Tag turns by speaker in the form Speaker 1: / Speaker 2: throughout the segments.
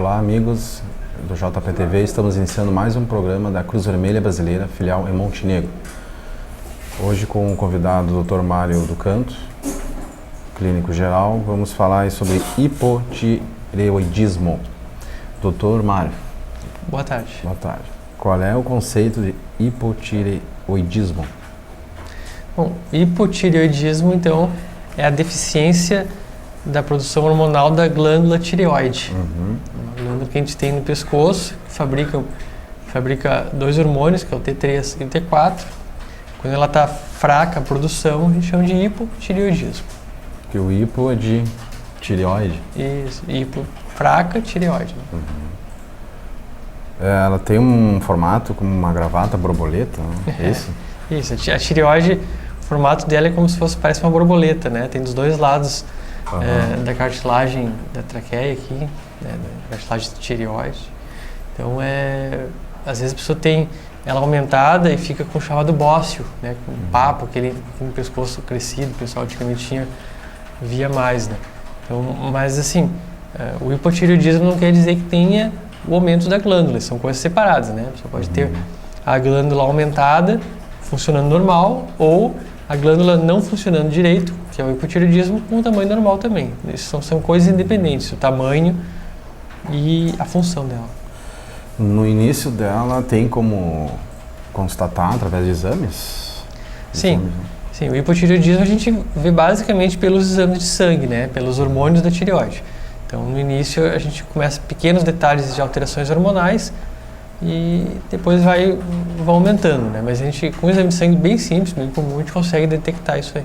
Speaker 1: Olá, amigos do JPTV, estamos iniciando mais um programa da Cruz Vermelha Brasileira, filial em Montenegro. Hoje com o convidado Dr. Mário do Canto, clínico geral, vamos falar sobre hipotireoidismo. Dr. Mário.
Speaker 2: Boa tarde.
Speaker 1: Boa tarde. Qual é o conceito de hipotireoidismo?
Speaker 2: Bom, hipotireoidismo, então, é a deficiência da produção hormonal da glândula tireoide. Uma glândula que a gente tem no pescoço, que fabrica dois hormônios, que é o T3 e o T4. Quando ela está fraca a produção, a gente chama de hipotireoidismo.
Speaker 1: Que o hipo é de tireoide?
Speaker 2: Isso, hipo, fraca, tireoide.
Speaker 1: Ela tem um formato como uma gravata borboleta, né? Isso?
Speaker 2: Isso, a tireoide, o formato dela é como se fosse, parece uma borboleta, né? Tem dos dois lados da cartilagem da traqueia aqui, né? Da cartilagem tireoide. Então, às vezes a pessoa tem ela aumentada e fica com o chamado bócio, né? Com um papo, aquele pescoço crescido, o pessoal antigamente via mais, né? Então, mas assim, o hipotireoidismo não quer dizer que tenha o aumento da glândula, são coisas separadas, né? A pessoa pode ter a glândula aumentada, funcionando normal, ou a glândula não funcionando direito, que é o hipotireoidismo, com o tamanho normal também. Isso são coisas independentes, o tamanho e a função dela.
Speaker 1: No início dela, tem como constatar através de exames?
Speaker 2: Sim, o hipotireoidismo a gente vê basicamente pelos exames de sangue, né? Pelos hormônios da tireoide. Então, no início, a gente começa pequenos detalhes de alterações hormonais e depois vai aumentando, né? Mas a gente, com um exame de sangue bem simples, bem comum, a gente consegue detectar isso aí.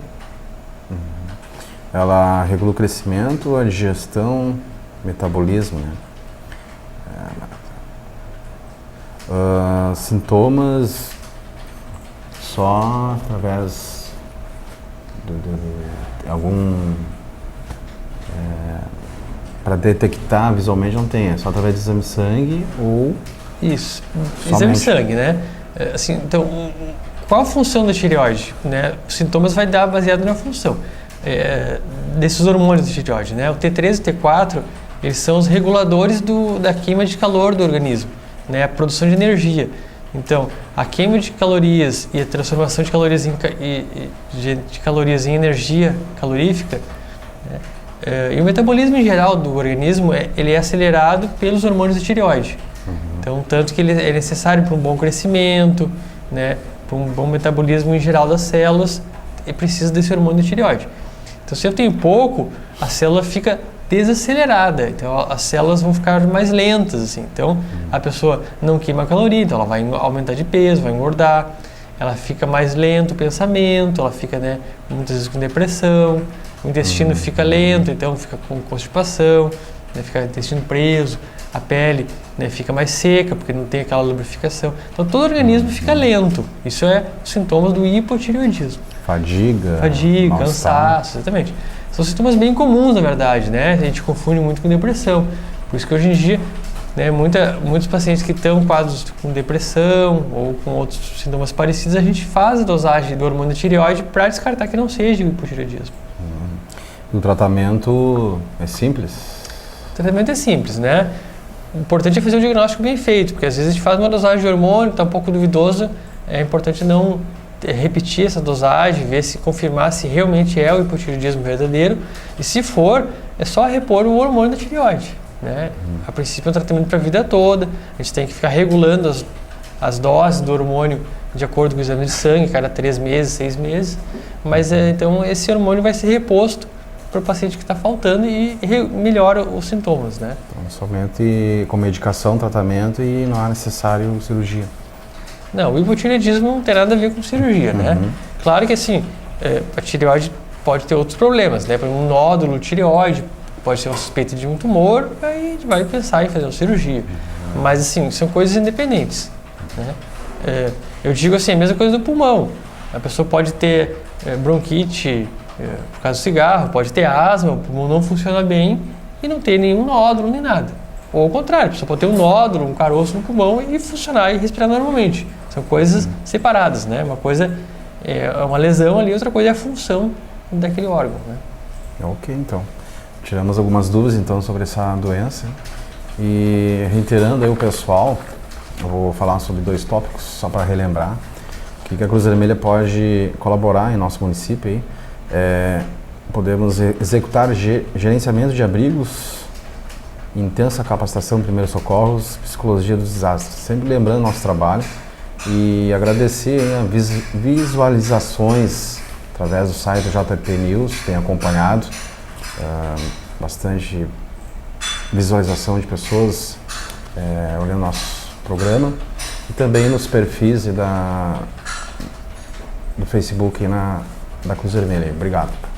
Speaker 1: Ela regula o crescimento, a digestão, metabolismo, né? Sintomas só através de algum... para detectar visualmente não tem, é só através de exame de sangue ou...
Speaker 2: Isso,
Speaker 1: somente...
Speaker 2: exame de sangue, né? Assim, então, qual a função da tireoide? Né? Os sintomas vai dar baseado na função desses hormônios da tireoide, né? O T3 e o T4, eles são os reguladores da queima de calor do organismo, né? A produção de energia. Então, a queima de calorias e a transformação de calorias em energia calorífica, né? E o metabolismo em geral do organismo ele é acelerado pelos hormônios da tireoide. Então, tanto que ele é necessário para um bom crescimento, né, para um bom metabolismo em geral das células, e precisa desse hormônio da tireoide. Então, se eu tenho pouco, a célula fica desacelerada, então as células vão ficar mais lentas, assim. Então, a pessoa não queima caloria, então ela vai aumentar de peso, vai engordar, ela fica mais lento o pensamento, ela fica, né, muitas vezes com depressão, o intestino fica lento, então fica com constipação, né, fica o intestino preso, a pele, né, fica mais seca porque não tem aquela lubrificação. Então todo o organismo fica lento. Isso é os sintomas do hipotireoidismo.
Speaker 1: Fadiga,
Speaker 2: cansaço, exatamente. São sintomas bem comuns, na verdade, né? A gente confunde muito com depressão. Por isso que hoje em dia, né, muitos pacientes que estão quadros com depressão ou com outros sintomas parecidos, a gente faz a dosagem do hormônio da tireoide para descartar que não seja o hipotireoidismo.
Speaker 1: O tratamento é simples?
Speaker 2: O tratamento é simples, né? O importante é fazer o diagnóstico bem feito, porque às vezes a gente faz uma dosagem de hormônio, está um pouco duvidoso, é importante não repetir essa dosagem, ver se confirmar se realmente é o hipotireoidismo verdadeiro, e se for, é só repor o hormônio da tireoide, né? A princípio é um tratamento para a vida toda, a gente tem que ficar regulando as doses do hormônio de acordo com o exame de sangue, cada 3 meses, 6 meses, mas então esse hormônio vai ser reposto para o paciente que está faltando e melhora os sintomas, né?
Speaker 1: Então, somente com medicação, tratamento e não há necessário cirurgia.
Speaker 2: Não, o hipotireoidismo não tem nada a ver com cirurgia, né? Claro que assim, a tireoide pode ter outros problemas, né? Por exemplo, um nódulo tireoide, pode ser uma suspeita de um tumor, aí a gente vai pensar em fazer uma cirurgia. Mas assim, são coisas independentes, né? Eu digo assim, a mesma coisa do pulmão. A pessoa pode ter bronquite, por causa do cigarro, pode ter asma, o pulmão não funciona bem e não ter nenhum nódulo nem nada. Ou ao contrário, a pessoa pode ter um nódulo, um caroço no pulmão e funcionar e respirar normalmente. São coisas separadas, né? Uma coisa é uma lesão ali, outra coisa é a função daquele órgão, né?
Speaker 1: Ok, então. Tiramos algumas dúvidas então sobre essa doença E reiterando aí o pessoal, eu vou falar sobre 2 tópicos, só para relembrar, que a Cruz Vermelha pode colaborar em nosso município aí. Podemos executar gerenciamento de abrigos, intensa capacitação em primeiros socorros, psicologia dos desastres. Sempre lembrando nosso trabalho e agradecer as visualizações através do site do JP News, tem acompanhado bastante visualização de pessoas olhando nosso programa e também nos perfis do Facebook da Cruz Vermelha. Obrigado.